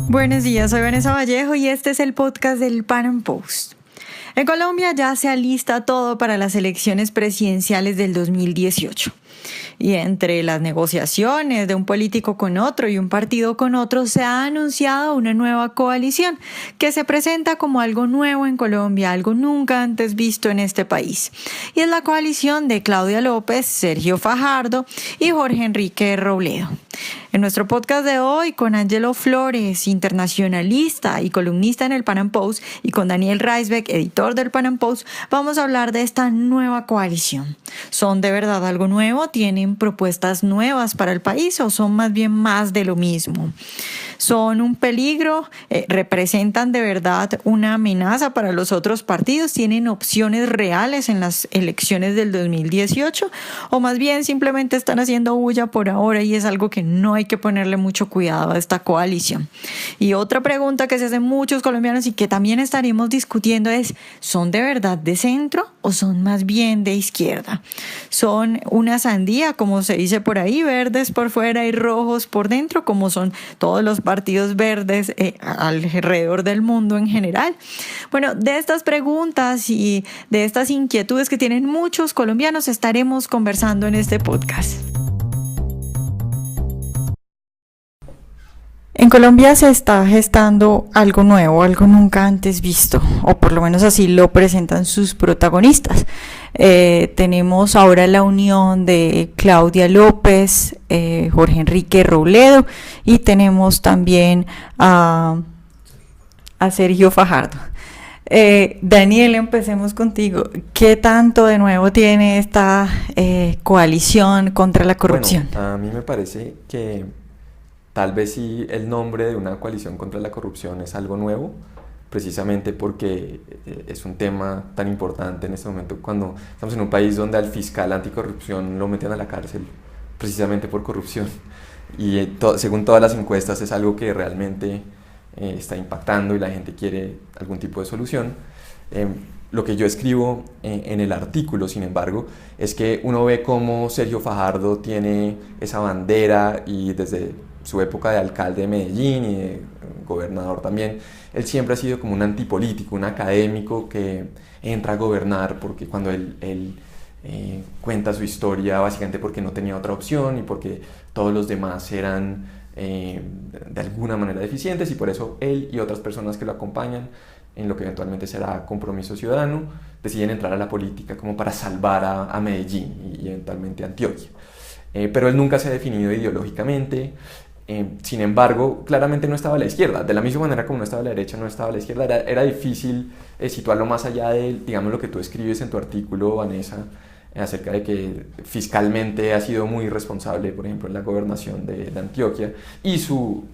Buenos días, soy Vanessa Vallejo y este es el podcast del Pan Am Post. En Colombia ya se alista todo para las elecciones presidenciales del 2018. Y entre las negociaciones de un político con otro y un partido con otro, se ha anunciado una nueva coalición que se presenta como algo nuevo en Colombia, algo nunca antes visto en este país. Y es la coalición de Claudia López, Sergio Fajardo y Jorge Enrique Robledo. En nuestro podcast de hoy, con Angelo Flores, internacionalista y columnista en el Pan Am Post, y con Daniel Reisbeck, editor del Pan Am Post, vamos a hablar de esta nueva coalición. ¿Son de verdad algo nuevo? ¿Tienen propuestas nuevas para el país o son más bien más de lo mismo? ¿Son un peligro? ¿Representan de verdad una amenaza para los otros partidos? ¿Tienen opciones reales en las elecciones del 2018? ¿O más bien simplemente están haciendo bulla por ahora y es algo que no hay que ponerle mucho cuidado a esta coalición? Y otra pregunta que se hacen muchos colombianos y que también estaremos discutiendo es: ¿son de verdad de centro o son más bien de izquierda? ¿Son una sandía, como se dice por ahí, verdes por fuera y rojos por dentro, como son todos los partidos verdes alrededor del mundo en general? Bueno, de estas preguntas y de estas inquietudes que tienen muchos colombianos estaremos conversando en este podcast. En Colombia se está gestando algo nuevo, algo nunca antes visto, o por lo menos así lo presentan sus protagonistas. Tenemos ahora la unión de Claudia López, Jorge Enrique Robledo, y tenemos también a Sergio Fajardo. Daniel, empecemos contigo. ¿Qué tanto de nuevo tiene esta coalición contra la corrupción? Bueno, a mí me parece que tal vez sí el nombre de una coalición contra la corrupción es algo nuevo, precisamente porque es un tema tan importante en este momento, cuando estamos en un país donde al fiscal anticorrupción lo meten a la cárcel precisamente por corrupción. Y según todas las encuestas es algo que realmente está impactando y la gente quiere algún tipo de solución. Lo que yo escribo en el artículo, sin embargo, es que uno ve cómo Sergio Fajardo tiene esa bandera, y desde su época de alcalde de Medellín y de gobernador también, él siempre ha sido como un antipolítico, un académico que entra a gobernar porque cuando él cuenta su historia, básicamente porque no tenía otra opción y porque todos los demás eran de alguna manera deficientes, y por eso él y otras personas que lo acompañan en lo que eventualmente será Compromiso Ciudadano deciden entrar a la política como para salvar a Medellín y eventualmente a Antioquia. Pero él nunca se ha definido ideológicamente. Sin embargo, claramente no estaba a la izquierda. De la misma manera como no estaba a la derecha, no estaba a la izquierda. Era difícil situarlo más allá de, digamos, lo que tú escribes en tu artículo, Vanessa, acerca de que fiscalmente ha sido muy responsable, por ejemplo, en la gobernación de Antioquia, y su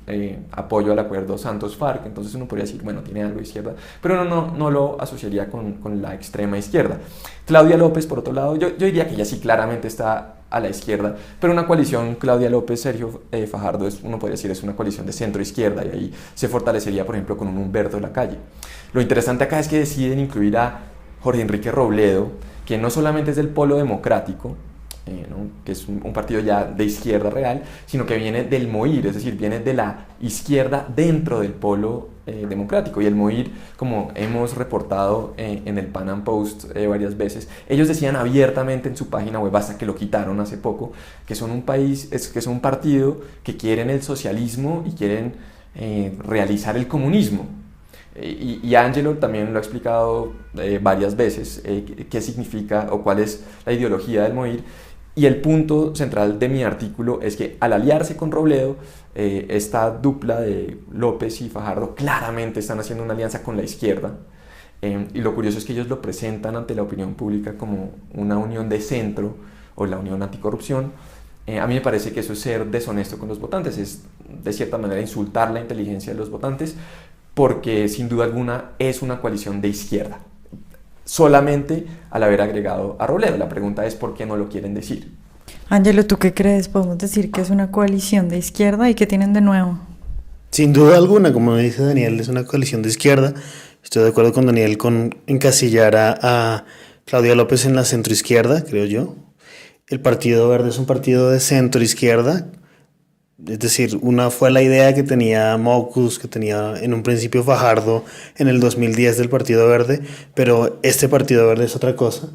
apoyo al acuerdo Santos-FARC. Entonces uno podría decir, bueno, tiene algo de izquierda, pero no lo asociaría con la extrema izquierda. Claudia López, por otro lado, yo diría que ella sí claramente está a la izquierda, pero una coalición Claudia López, Sergio Fajardo, uno podría decir es una coalición de centro-izquierda, y ahí se fortalecería, por ejemplo, con un Humberto Lacalle. Lo interesante acá es que deciden incluir a Jorge Enrique Robledo, que no solamente es del polo democrático, ¿no?, que es un partido ya de izquierda real, sino que viene del MOIR, es decir, viene de la izquierda dentro del polo democrático. Y el MOIR, como hemos reportado en el Pan Am Post varias veces, ellos decían abiertamente en su página web, hasta que lo quitaron hace poco, que son un partido que quieren el socialismo y quieren realizar el comunismo. Y Angelo también lo ha explicado varias veces, qué significa o cuál es la ideología del MOIR. Y el punto central de mi artículo es que al aliarse con Robledo, esta dupla de López y Fajardo claramente están haciendo una alianza con la izquierda. Y lo curioso es que ellos lo presentan ante la opinión pública como una unión de centro o la unión anticorrupción. A mí me parece que eso es ser deshonesto con los votantes, es de cierta manera insultar la inteligencia de los votantes, porque sin duda alguna es una coalición de izquierda, solamente al haber agregado a Robledo. La pregunta es ¿por qué no lo quieren decir? Ángelo, ¿tú qué crees? ¿Podemos decir que es una coalición de izquierda y qué tienen de nuevo? Sin duda alguna, como dice Daniel, es una coalición de izquierda. Estoy de acuerdo con Daniel con encasillar a Claudia López en la centroizquierda, creo yo. El Partido Verde es un partido de centroizquierda, Es decir, una fue la idea que tenía Mockus, que tenía en un principio Fajardo en el 2010 del Partido Verde, pero este Partido Verde es otra cosa.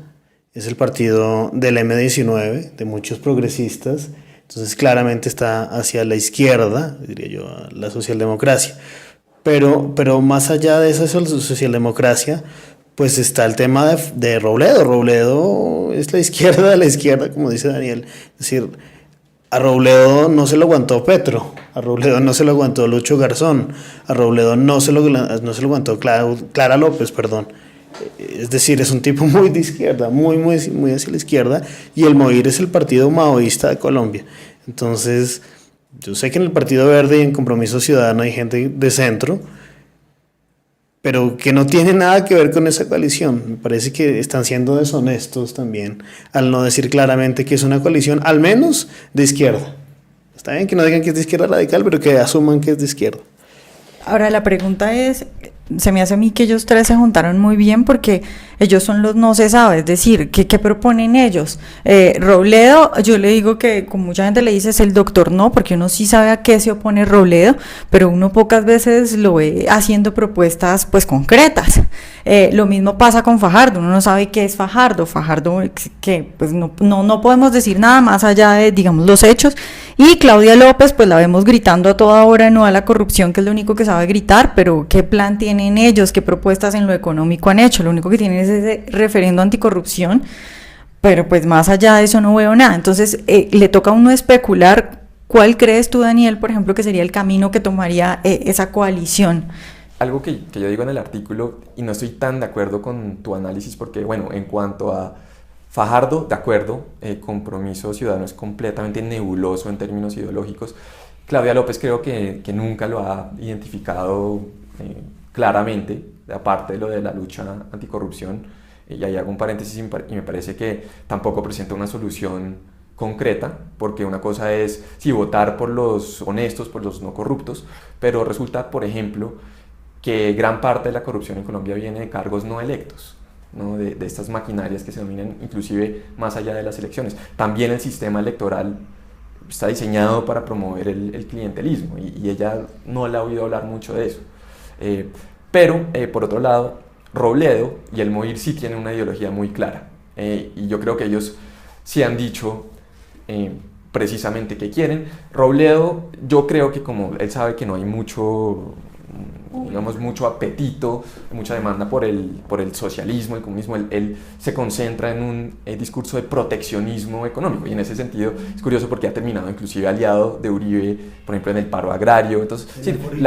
Es el partido del M19, de muchos progresistas, entonces claramente está hacia la izquierda, diría yo, a la socialdemocracia. Pero más allá de esa socialdemocracia, pues está el tema de Robledo. Robledo es la izquierda de la izquierda, como dice Daniel. Es decir, a Robledo no se lo aguantó Petro, a Robledo no se lo aguantó Lucho Garzón, a Robledo no se lo aguantó Clara López, perdón. Es decir, es un tipo muy de izquierda, muy hacia la izquierda, y el MOIR es el partido maoísta de Colombia. Entonces, yo sé que en el Partido Verde y en Compromiso Ciudadano hay gente de centro, pero que no tiene nada que ver con esa coalición. Me parece que están siendo deshonestos también al no decir claramente que es una coalición, al menos de izquierda. Está bien que no digan que es de izquierda radical, pero que asuman que es de izquierda. Ahora la pregunta es, se me hace a mí que ellos tres se juntaron muy bien porque ellos son los no se sabe, es decir, ¿qué proponen ellos? Robledo, yo le digo que como mucha gente le dice es el doctor no, porque uno sí sabe a qué se opone Robledo, pero uno pocas veces lo ve haciendo propuestas pues concretas. Lo mismo pasa con Fajardo, uno no sabe qué es Fajardo que pues no podemos decir nada más allá de, digamos, los hechos, y Claudia López pues la vemos gritando a toda hora no a la corrupción, que es lo único que sabe gritar, pero ¿qué plan tienen ellos? ¿Qué propuestas en lo económico han hecho? Lo único que tienen es ese referendo anticorrupción, pero pues más allá de eso no veo nada. Entonces le toca a uno especular. ¿Cuál crees tú, Daniel, por ejemplo, que sería el camino que tomaría esa coalición? Algo que yo digo en el artículo, y no estoy tan de acuerdo con tu análisis, porque bueno, en cuanto a Fajardo, de acuerdo, Compromiso Ciudadano es completamente nebuloso en términos ideológicos. Claudia López creo que nunca lo ha identificado claramente, aparte de lo de la lucha anticorrupción, y ahí hago un paréntesis y me parece que tampoco presenta una solución concreta, porque una cosa es sí votar por los honestos, por los no corruptos, pero resulta, por ejemplo, que gran parte de la corrupción en Colombia viene de cargos no electos, ¿no? De estas maquinarias que se dominan inclusive más allá de las elecciones. También el sistema electoral está diseñado para promover el clientelismo y ella no le ha oído hablar mucho de eso. Pero, por otro lado, Robledo y el MOIR sí tienen una ideología muy clara, y yo creo que ellos sí han dicho precisamente qué quieren. Robledo, yo creo que como él sabe que no hay mucho apetito, mucha demanda por el socialismo, el comunismo, él se concentra en un discurso de proteccionismo económico, y en ese sentido es curioso porque ha terminado inclusive aliado de Uribe, por ejemplo, en el paro agrario. Entonces, sí, de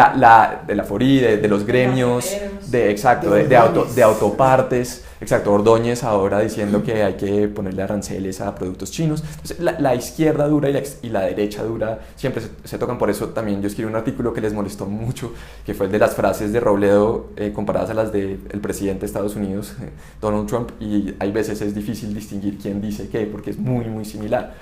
la FORI, de los gremios, de autopartes, exacto, Ordóñez ahora diciendo que hay que ponerle aranceles a productos chinos. Entonces, la izquierda dura y la derecha dura siempre se tocan. Por eso también yo escribí un artículo que les molestó mucho, que fue el de las frases de Robledo comparadas a las del presidente de Estados Unidos, Donald Trump, y hay veces es difícil distinguir quién dice qué, porque es muy similar.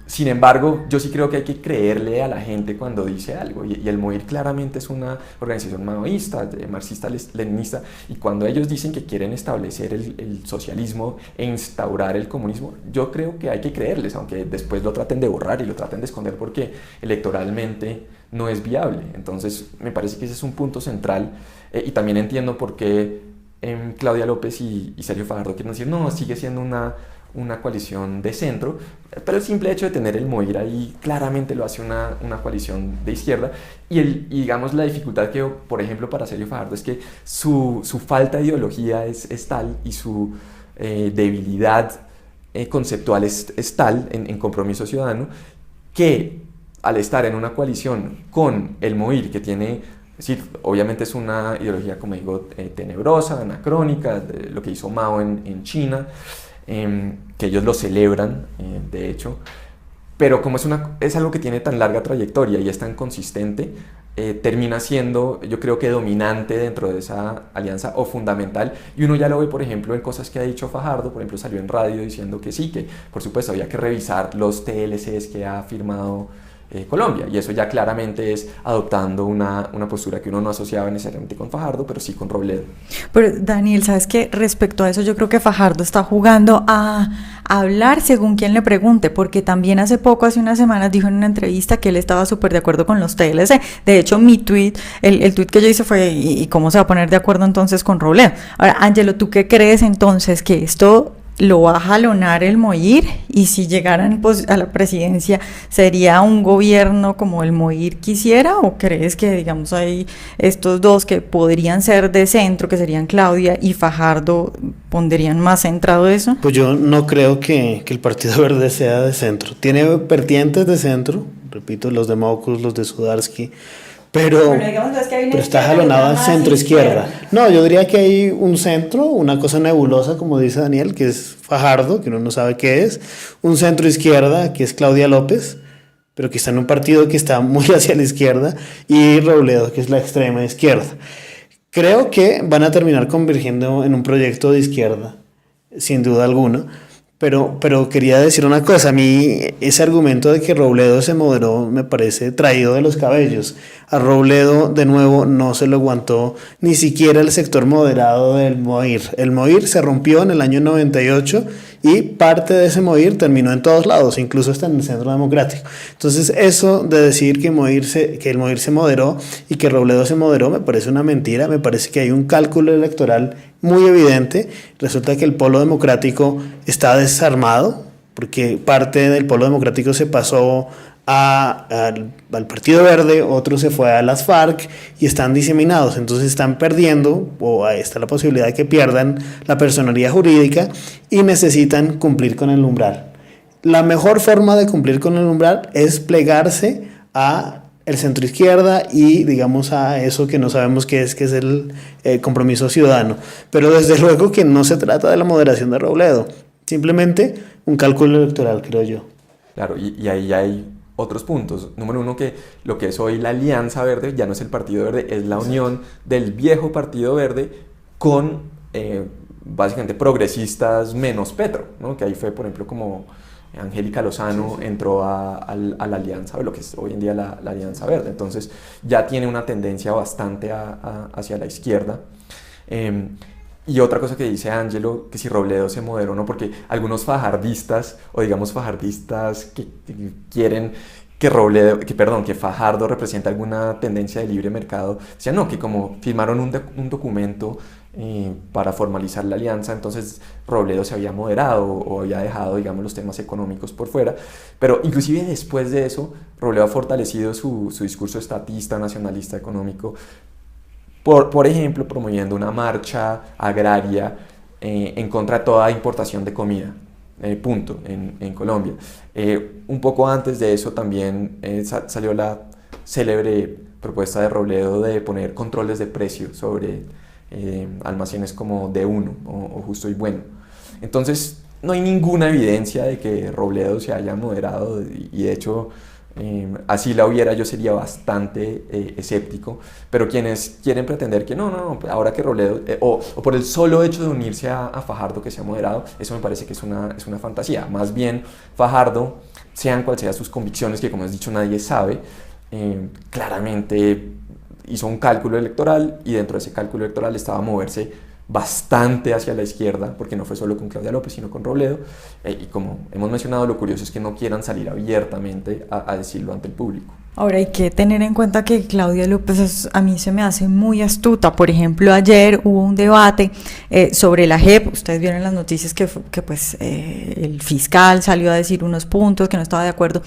Sin embargo, yo sí creo que hay que creerle a la gente cuando dice algo, y el MOIR claramente es una organización maoísta, marxista-leninista, y cuando ellos dicen que quieren establecer el socialismo e instaurar el comunismo, yo creo que hay que creerles, aunque después lo traten de borrar y lo traten de esconder porque electoralmente no es viable. Entonces me parece que ese es un punto central, y también entiendo por qué Claudia López y Sergio Fajardo quieren decir no, sigue siendo una coalición de centro, pero el simple hecho de tener el MOIR ahí claramente lo hace una coalición de izquierda, y digamos la dificultad que, por ejemplo, para Sergio Fajardo es que su falta de ideología es tal, y su debilidad conceptual es tal en Compromiso Ciudadano, que al estar en una coalición con el MOIR, que tiene, es decir, obviamente es una ideología, como digo, tenebrosa, anacrónica, de lo que hizo Mao en China, que ellos lo celebran, de hecho, pero como es algo que tiene tan larga trayectoria y es tan consistente, termina siendo, yo creo que dominante dentro de esa alianza, o fundamental, y uno ya lo ve, por ejemplo, en cosas que ha dicho Fajardo. Por ejemplo, salió en radio diciendo que sí, que por supuesto había que revisar los TLCs que ha firmado Colombia, y eso ya claramente es adoptando una postura que uno no asociaba necesariamente con Fajardo, pero sí con Robledo. Pero Daniel, ¿sabes qué? Respecto a eso, yo creo que Fajardo está jugando a hablar según quien le pregunte, porque también hace unas semanas, dijo en una entrevista que él estaba súper de acuerdo con los TLC. De hecho, mi tweet, el tweet que yo hice fue, ¿y cómo se va a poner de acuerdo entonces con Robledo? Ahora, Ángelo, ¿tú qué crees entonces? ¿Que esto lo va a jalonar el MOIR? Y si llegaran a la presidencia, ¿sería un gobierno como el MOIR quisiera? ¿O crees que, digamos, hay estos dos que podrían ser de centro, que serían Claudia y Fajardo, pondrían más centrado eso? Pues yo no creo que el Partido Verde sea de centro. Tiene vertientes de centro, repito, los de Mockus, los de Sudarsky, pero está jalonado a centro-izquierda. No, yo diría que hay un centro, una cosa nebulosa, como dice Daniel, que es Fajardo, que uno no sabe qué es, un centro-izquierda, que es Claudia López, pero que está en un partido que está muy hacia la izquierda, y Robledo, que es la extrema izquierda. Creo que van a terminar convergiendo en un proyecto de izquierda, sin duda alguna. Pero quería decir una cosa, a mí ese argumento de que Robledo se moderó me parece traído de los cabellos. A Robledo, de nuevo, no se lo aguantó ni siquiera el sector moderado del MOIR. El MOIR se rompió en el año 98 y parte de ese MOIR terminó en todos lados, incluso hasta en el Centro Democrático. Entonces eso de decir que el MOIR se moderó y que Robledo se moderó me parece una mentira, me parece que hay un cálculo electoral muy evidente. Resulta que el polo democrático está desarmado, porque parte del polo democrático se pasó al Partido Verde, otro se fue a las FARC y están diseminados, entonces están perdiendo, o ahí está la posibilidad de que pierdan la personería jurídica y necesitan cumplir con el umbral. La mejor forma de cumplir con el umbral es plegarse a el centro izquierda y digamos a eso que no sabemos qué es, que es el compromiso ciudadano, pero desde luego que no se trata de la moderación de Robledo, simplemente un cálculo electoral, creo yo. Claro, y ahí hay otros puntos. Número uno, que lo que es hoy la Alianza Verde ya no es el Partido Verde, es la unión del viejo Partido Verde con básicamente progresistas menos Petro, ¿no? Que ahí fue, por ejemplo, como Angélica Lozano entró a la Alianza, lo que es hoy en día la Alianza Verde. Entonces ya tiene una tendencia bastante hacia la izquierda. Y otra cosa que dice Ángelo, que si Robledo se moderó o no, porque algunos fajardistas, o digamos fajardistas que quieren que Fajardo represente alguna tendencia de libre mercado, decían no, que como firmaron un documento para formalizar la alianza, entonces Robledo se había moderado o había dejado, digamos, los temas económicos por fuera. Pero inclusive después de eso, Robledo ha fortalecido su discurso estatista, nacionalista, económico, por ejemplo, promoviendo una marcha agraria en contra de toda importación de comida, en Colombia. Un poco antes de eso también salió la célebre propuesta de Robledo de poner controles de precio sobre almacenes como D1 o Justo y Bueno. Entonces no hay ninguna evidencia de que Robledo se haya moderado, y de hecho así la hubiera, yo sería bastante escéptico, pero quienes quieren pretender que no, ahora que Robledo, o por el solo hecho de unirse a Fajardo que se ha moderado, eso me parece que es una fantasía. Más bien Fajardo, sean cuales sean sus convicciones, que como has dicho nadie sabe, claramente hizo un cálculo electoral, y dentro de ese cálculo electoral estaba moverse bastante hacia la izquierda, porque no fue solo con Claudia López, sino con Robledo, y como hemos mencionado, lo curioso es que no quieran salir abiertamente a decirlo ante el público. Ahora hay que tener en cuenta que Claudia López a mí se me hace muy astuta. Por ejemplo, ayer hubo un debate sobre la JEP. Ustedes vieron las noticias que pues el fiscal salió a decir unos puntos que no estaba de acuerdo.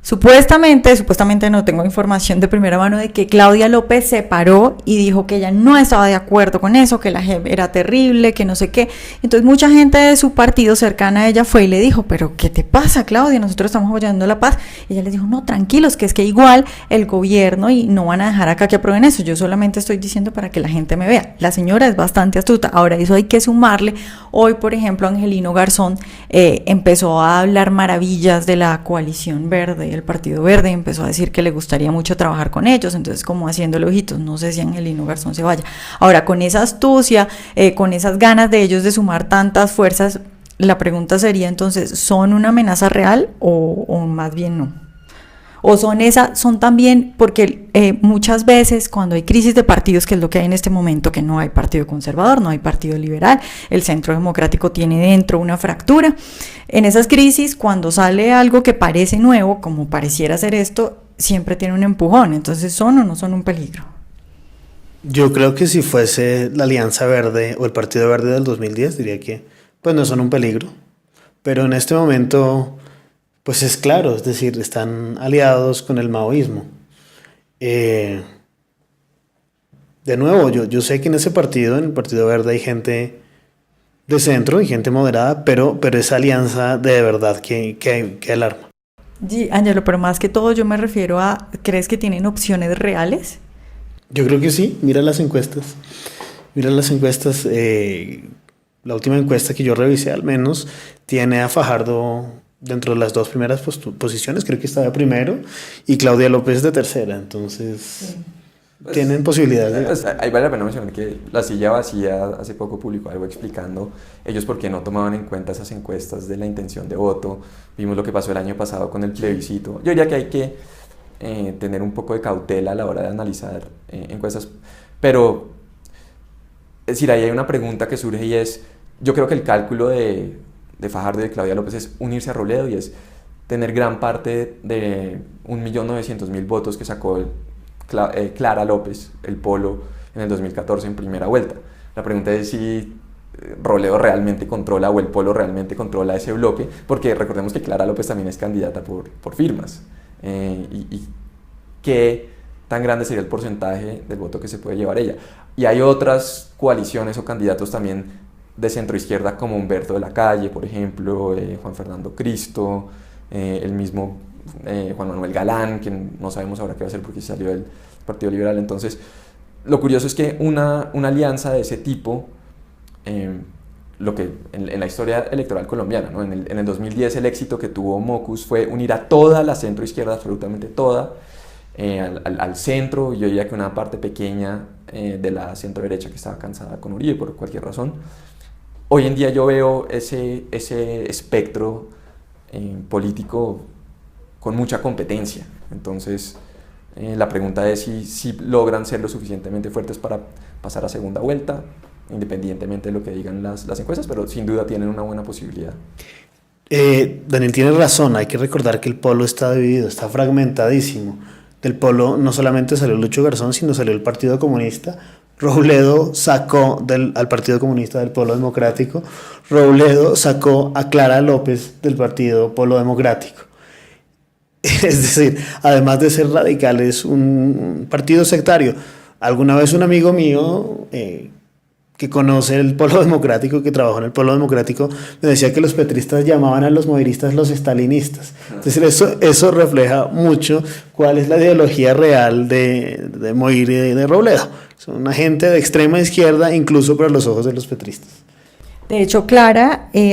Supuestamente no tengo información de primera mano de que Claudia López se paró y dijo que ella no estaba de acuerdo con eso, que la JEP era terrible, que no sé qué. Entonces mucha gente de su partido cercana a ella fue y le dijo, pero ¿qué te pasa, Claudia? Nosotros estamos apoyando la paz. Y ella les dijo, no, tranquilos, que es que igual el gobierno y no van a dejar acá que aprueben eso. Yo solamente estoy diciendo para que la gente me vea. La señora es bastante astuta. Ahora, eso hay que sumarle. Hoy, por ejemplo, Angelino Garzón empezó a hablar maravillas de la coalición verde, el Partido Verde, empezó a decir que le gustaría mucho trabajar con ellos, entonces como haciéndole ojitos. No sé si Angelino Garzón se vaya. Ahora, con esa astucia, con esas ganas de ellos de sumar tantas fuerzas, la pregunta sería entonces, ¿son una amenaza real o más bien no? o son también, porque muchas veces cuando hay crisis de partidos, que es lo que hay en este momento, que no hay partido conservador, no hay partido liberal, el centro democrático tiene dentro una fractura, en esas crisis cuando sale algo que parece nuevo, como pareciera ser esto, siempre tiene un empujón. Entonces, ¿son o no son un peligro? Yo creo que si fuese la Alianza Verde o el Partido Verde del 2010, diría que pues no son un peligro, pero en este momento pues es claro, es decir, están aliados con el maoísmo. De nuevo, yo sé que en ese partido, en el Partido Verde, hay gente de centro y gente moderada, pero esa alianza de verdad que alarma. Sí, Ángelo, pero más que todo yo me refiero a, ¿crees que tienen opciones reales? Yo creo que sí, mira las encuestas. La última encuesta que yo revisé al menos tiene a Fajardo dentro de las dos primeras posiciones, creo que está de primero, y Claudia López de tercera, entonces sí. Tienen posibilidades. Ahí vale la pena mencionar que La Silla Vacía hace poco publicó algo explicando ellos por qué no tomaban en cuenta esas encuestas de la intención de voto. Vimos lo que pasó el año pasado con el plebiscito. Yo diría que hay que tener un poco de cautela a la hora de analizar encuestas, pero es decir, ahí hay una pregunta que surge y es, yo creo que el cálculo de Fajardo y de Claudia López es unirse a Robledo y es tener gran parte de 1.900.000 votos que sacó Clara López, el Polo, en el 2014 en primera vuelta. La pregunta es si Robledo realmente controla o el Polo realmente controla ese bloque, porque recordemos que Clara López también es candidata por firmas. Y qué tan grande sería el porcentaje del voto que se puede llevar ella. Y hay otras coaliciones o candidatos también de centroizquierda como Humberto de la Calle, por ejemplo, Juan Fernando Cristo, el mismo Juan Manuel Galán, que no sabemos ahora qué va a hacer porque salió del Partido Liberal. Entonces, lo curioso es que una alianza de ese tipo, lo que en la historia electoral colombiana, ¿no? En el 2010 el éxito que tuvo Mocus fue unir a toda la centroizquierda, absolutamente toda, al centro, yo diría que una parte pequeña de la centro derecha que estaba cansada con Uribe por cualquier razón. Hoy en día yo veo ese espectro político con mucha competencia. Entonces la pregunta es si logran ser lo suficientemente fuertes para pasar a segunda vuelta, independientemente de lo que digan las encuestas, pero sin duda tienen una buena posibilidad. Daniel tiene razón, hay que recordar que el Polo está dividido, está fragmentadísimo. Del Polo no solamente salió Lucho Garzón, sino salió el Partido Comunista. Robledo sacó al Partido Comunista del Polo Democrático. Robledo sacó a Clara López del Partido Polo Democrático. Es decir, además de ser radical, es un partido sectario. Alguna vez un amigo mío que conoce el Polo Democrático, que trabajó en el Polo Democrático, me decía que los petristas llamaban a los moiristas los estalinistas. Es decir, eso refleja mucho cuál es la ideología real de Moir y de Robledo. Son una gente de extrema izquierda, incluso para los ojos de los petristas. De hecho,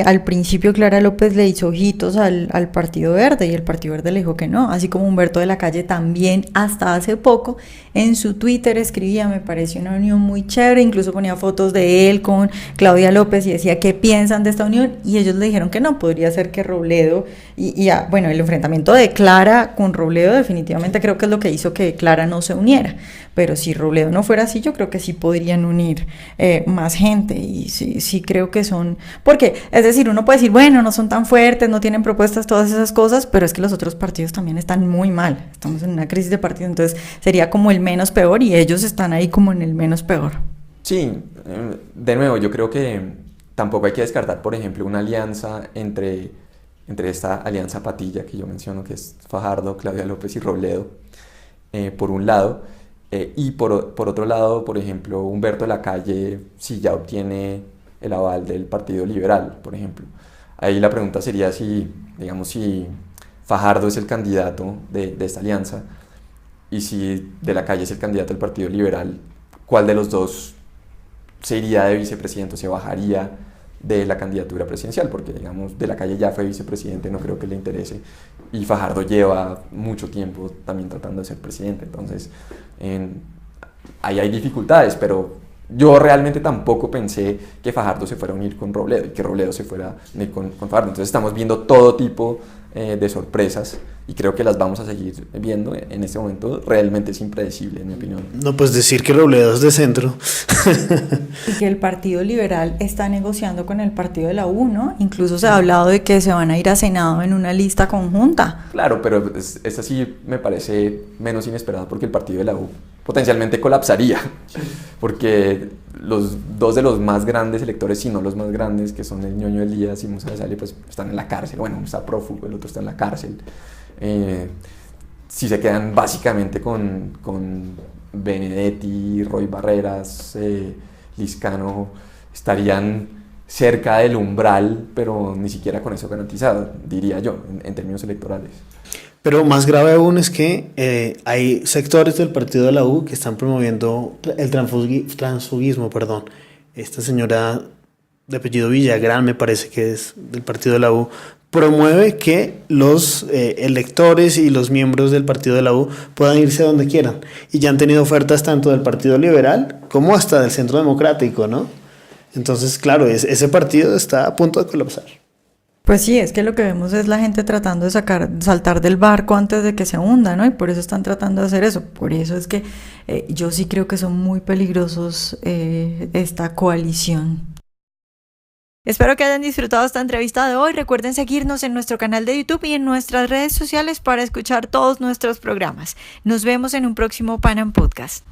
al principio Clara López le hizo ojitos al Partido Verde y el Partido Verde le dijo que no, así como Humberto de la Calle también hasta hace poco en su Twitter escribía, me pareció una unión muy chévere, incluso ponía fotos de él con Claudia López y decía qué piensan de esta unión y ellos le dijeron que no, podría ser que Robledo bueno, el enfrentamiento de Clara con Robledo definitivamente creo que es lo que hizo que Clara no se uniera, pero si Robledo no fuera así yo creo que sí podrían unir más gente y sí creo que son, porque es decir, uno puede decir, bueno, no son tan fuertes, no tienen propuestas, todas esas cosas, pero es que los otros partidos también están muy mal, estamos en una crisis de partido, entonces sería como el menos peor y ellos están ahí como en el menos peor. Sí, de nuevo, yo creo que tampoco hay que descartar, por ejemplo, una alianza entre esta alianza patilla que yo menciono, que es Fajardo, Claudia López y Robledo, por un lado, y por otro lado, por ejemplo, Humberto de la Calle, si ya obtiene el aval del Partido Liberal, por ejemplo. Ahí la pregunta sería si Fajardo es el candidato de esta alianza y si de la Calle es el candidato del Partido Liberal, ¿cuál de los dos se iría de vicepresidente o se bajaría de la candidatura presidencial? Porque, digamos, de la Calle ya fue vicepresidente, no creo que le interese, y Fajardo lleva mucho tiempo también tratando de ser presidente, entonces ahí hay dificultades, pero yo realmente tampoco pensé que Fajardo se fuera a unir con Robledo y que Robledo se fuera a unir con Fajardo. Entonces estamos viendo todo tipo de sorpresas, y creo que las vamos a seguir viendo. En este momento realmente es impredecible, en mi opinión. No, pues decir que Robledo es de centro. Y que el Partido Liberal está negociando con el Partido de la U, ¿no? Incluso se ha hablado de que se van a ir a Senado en una lista conjunta. Claro, pero esta sí me parece menos inesperada, porque el Partido de la U potencialmente colapsaría, porque los dos de los más grandes electores, si no los más grandes, que son el Ñoño Elías y Musa de Sale, pues están en la cárcel. Bueno, uno está prófugo, el otro está en la cárcel. Si se quedan básicamente con Benedetti, Roy Barreras, Liscano, estarían cerca del umbral, pero ni siquiera con eso garantizado, diría yo, en términos electorales. Pero más grave aún es que hay sectores del partido de la U que están promoviendo el transfugismo, perdón. Esta señora de apellido Villagrán, me parece que es del partido de la U, promueve que los electores y los miembros del partido de la U puedan irse a donde quieran. Y ya han tenido ofertas tanto del Partido Liberal como hasta del Centro Democrático, ¿no? Entonces, claro, ese partido está a punto de colapsar. Pues sí, es que lo que vemos es la gente tratando de saltar del barco antes de que se hunda, ¿no? Y por eso están tratando de hacer eso. Por eso es que yo sí creo que son muy peligrosos esta coalición. Espero que hayan disfrutado esta entrevista de hoy. Recuerden seguirnos en nuestro canal de YouTube y en nuestras redes sociales para escuchar todos nuestros programas. Nos vemos en un próximo Pan Am Podcast.